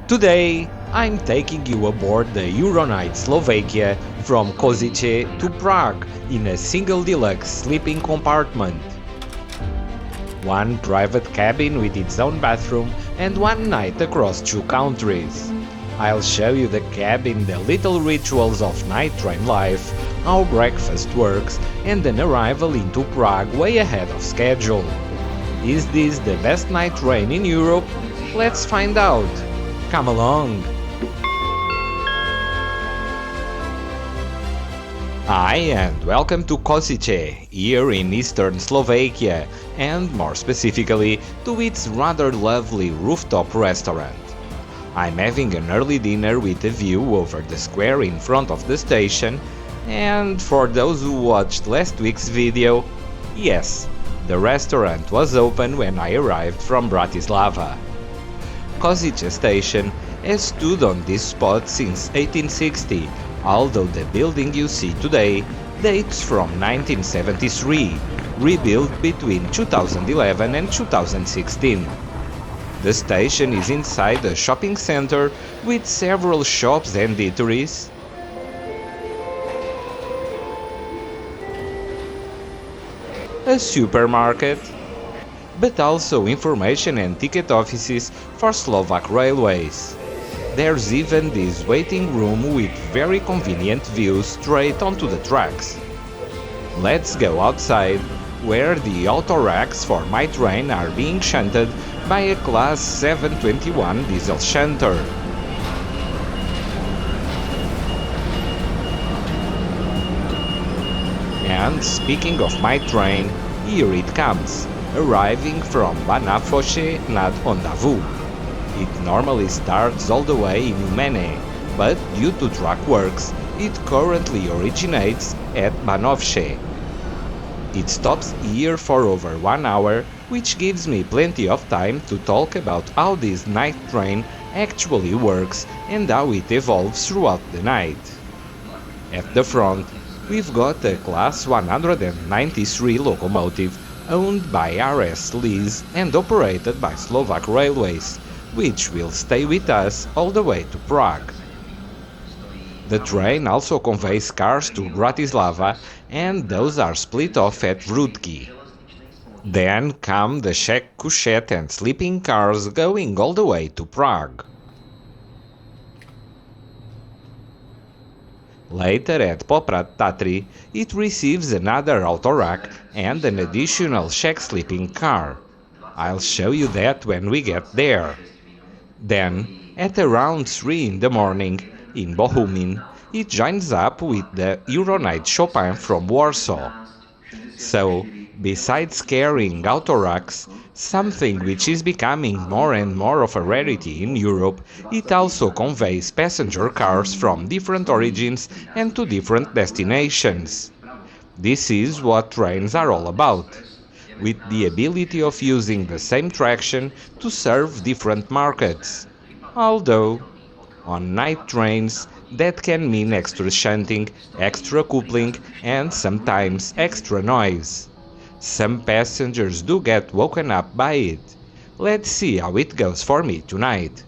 Today, I'm taking you aboard the EuroNight Slovakia from Kosice to Prague in a single deluxe sleeping compartment. One private cabin with its own bathroom and one night across 2 countries. I'll show you the cabin, the little rituals of night train life, how breakfast works, and an arrival into Prague way ahead of schedule. Is this the best night train in Europe? Let's find out. Come along! Hi and welcome to Kosice, here in eastern Slovakia, and more specifically to its rather lovely rooftop restaurant. I'm having an early dinner with a view over the square in front of the station, and for those who watched last week's video, yes, the restaurant was open when I arrived from Bratislava. Kosice station has stood on this spot since 1860, although the building you see today dates from 1973, rebuilt between 2011 and 2016. The station is inside a shopping center with several shops and eateries, a supermarket, but also information and ticket offices for Slovak Railways. There's even this waiting room with very convenient views straight onto the tracks. Let's go outside, where the Autoracks for my train are being shunted by a Class 721 diesel shunter. And speaking of my train, here it comes, arriving from Banafoše nad Ondavu. It normally starts all the way in Umene, but due to track works, it currently originates at Banovše. It stops here for over 1 hour, which gives me plenty of time to talk about how this night train actually works and how it evolves throughout the night. At the front, we've got a Class 193 locomotive owned by RS Lease and operated by Slovak Railways, which will stay with us all the way to Prague. The train also conveys cars to Bratislava, and those are split off at Vrútky. Then come the Czech couchette and sleeping cars going all the way to Prague. Later at Poprad-Tatry, it receives another Autoracks and an additional Czech sleeping car. I'll show you that when we get there. Then, at around 3 in the morning, in Bohumín, it joins up with the EuroNight Chopin from Warsaw. So, besides carrying Autoracks, something which is becoming more and more of a rarity in Europe, it also conveys passenger cars from different origins and to different destinations. This is what trains are all about, with the ability of using the same traction to serve different markets. Although, on night trains, that can mean extra shunting, extra coupling, and sometimes extra noise. Some passengers do get woken up by it. Let's see how it goes for me tonight.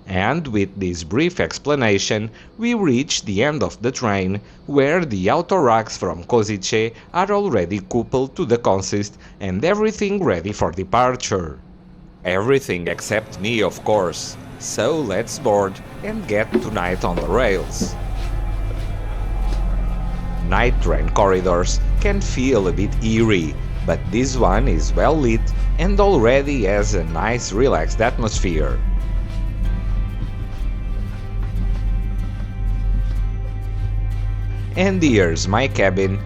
And with this brief explanation, we reach the end of the train, where the Autoracks from Kosice are already coupled to the consist and everything ready for departure. Everything except me, of course. So let's board and get tonight on the rails. Night train corridors can feel a bit eerie, but this one is well lit and already has a nice relaxed atmosphere. And here's my cabin,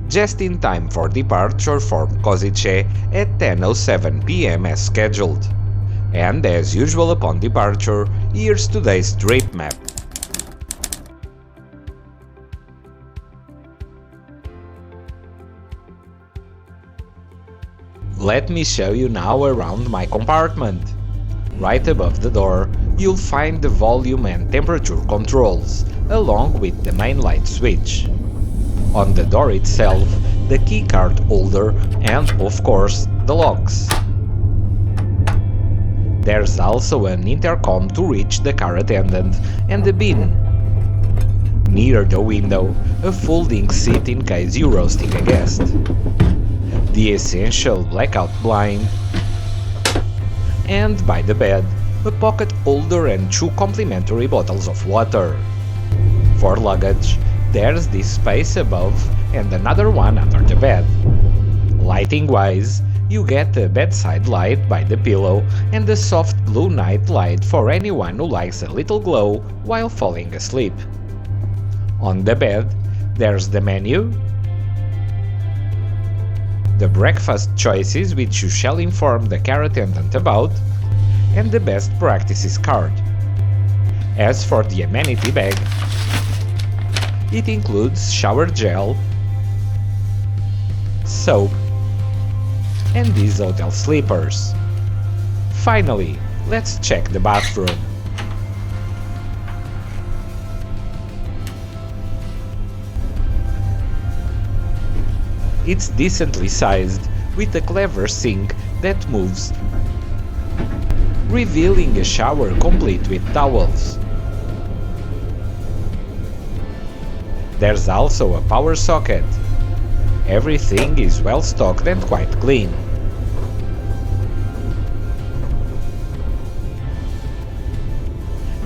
just in time for departure from Kosice at 10:07 p.m. as scheduled. And as usual upon departure, here's today's trip map. Let me show you now around my compartment. Right above the door, you'll find the volume and temperature controls, along with the main light switch. On the door itself, the keycard holder and, of course, the locks. There's also an intercom to reach the car attendant and the bin. Near the window, a folding seat in case you're roasting a guest. The essential blackout blind. And by the bed, a pocket holder and 2 complimentary bottles of water. For luggage, there's this space above and another one under the bed. Lighting-wise, you get a bedside light by the pillow and a soft blue night light for anyone who likes a little glow while falling asleep. On the bed, there's the menu, the breakfast choices which you shall inform the car attendant about, and the best practices card. As for the amenity bag, it includes shower gel, soap, and these hotel slippers. Finally, let's check the bathroom. It's decently sized, with a clever sink that moves, revealing a shower complete with towels. There's also a power socket. Everything is well stocked and quite clean.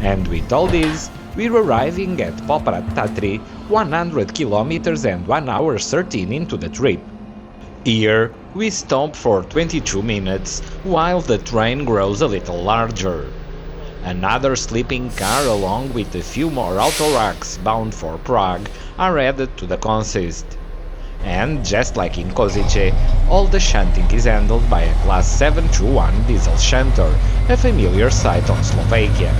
And with all this, we're arriving at Poprad-Tatry, 100 kilometers and 1 hour 13 into the trip. Here, we stop for 22 minutes while the train grows a little larger. Another sleeping car along with a few more Autoracks bound for Prague are added to the consist. And just like in Kosice, all the shunting is handled by a class 721 diesel shunter, a familiar sight on Slovakia.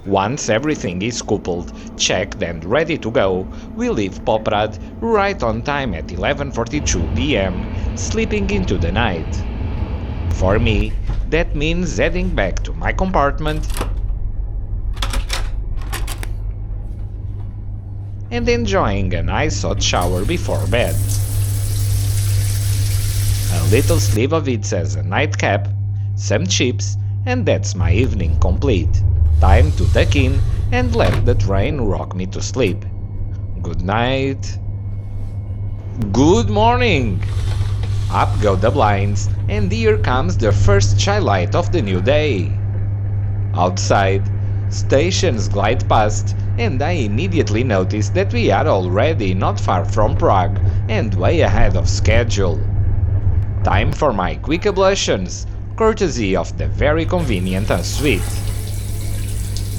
Once everything is coupled, checked and ready to go, we leave Poprad right on time at 11:42 p.m, sleeping into the night. For me, that means heading back to my compartment and enjoying a nice hot shower before bed. A little sleeve of it as a nightcap, some chips, and that's my evening complete. Time to tuck in and let the train rock me to sleep. Good night. Good morning! Up go the blinds, and here comes the first skylight of the new day. Outside, stations glide past, and I immediately notice that we are already not far from Prague and way ahead of schedule. Time for my quick ablutions, courtesy of the very convenient Ensuite.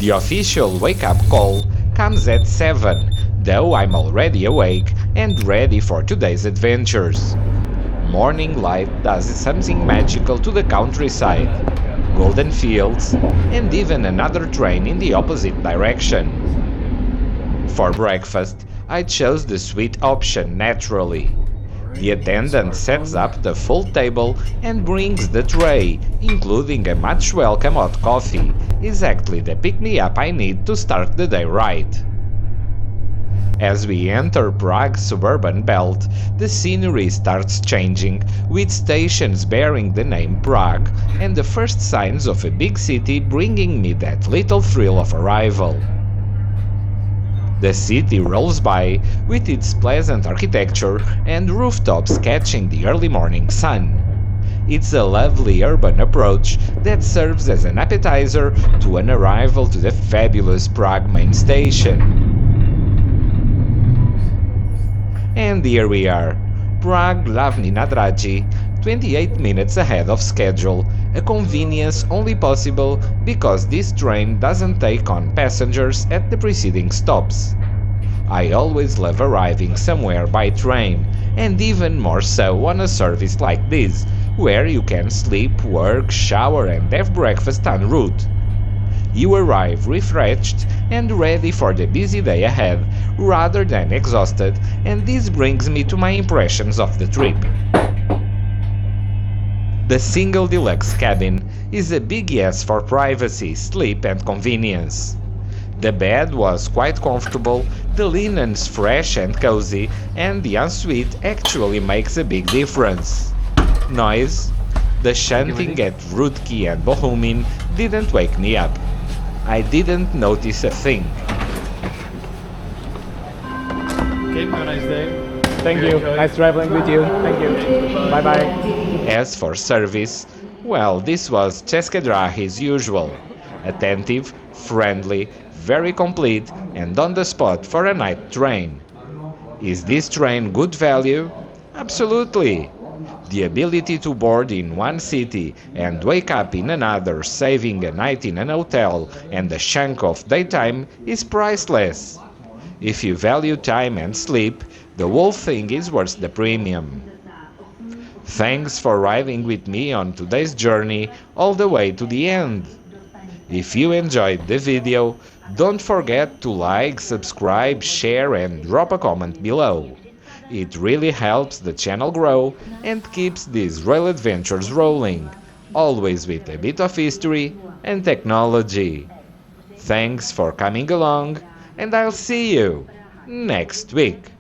The official wake-up call comes at 7, though I'm already awake and ready for today's adventures. Morning light does something magical to the countryside, golden fields, and even another train in the opposite direction. For breakfast, I chose the sweet option naturally. The attendant sets up the full table and brings the tray, including a much welcome hot coffee, exactly the pick-me-up I need to start the day right. As we enter Prague's suburban belt, the scenery starts changing, with stations bearing the name Prague and the first signs of a big city bringing me that little thrill of arrival. The city rolls by, with its pleasant architecture and rooftops catching the early morning sun. It's a lovely urban approach that serves as an appetizer to an arrival to the fabulous Prague main station. And here we are, Prague hlavní nádraží, 28 minutes ahead of schedule, a convenience only possible because this train doesn't take on passengers at the preceding stops. I always love arriving somewhere by train, and even more so on a service like this, where you can sleep, work, shower and have breakfast en route. You arrive refreshed and ready for the busy day ahead, rather than exhausted, and this brings me to my impressions of the trip. The Single Deluxe cabin is a big yes for privacy, sleep and convenience. The bed was quite comfortable, the linens fresh and cozy, and the Ensuite actually makes a big difference. Noise? The shunting at Rudki and Bohumin didn't wake me up. I didn't notice a thing. Okay, have a nice day. Thank you. Nice traveling with you. Thank you. Bye bye. As for service, well, this was České Dráhy's usual. Attentive, friendly, very complete, and on the spot for a night train. Is this train good value? Absolutely. The ability to board in one city and wake up in another, saving a night in an hotel and a chunk of daytime is priceless. If you value time and sleep, the whole thing is worth the premium. Thanks for riding with me on today's journey all the way to the end. If you enjoyed the video, don't forget to like, subscribe, share and drop a comment below. It really helps the channel grow and keeps these rail adventures rolling, always with a bit of history and technology. Thanks for coming along, and I'll see you next week.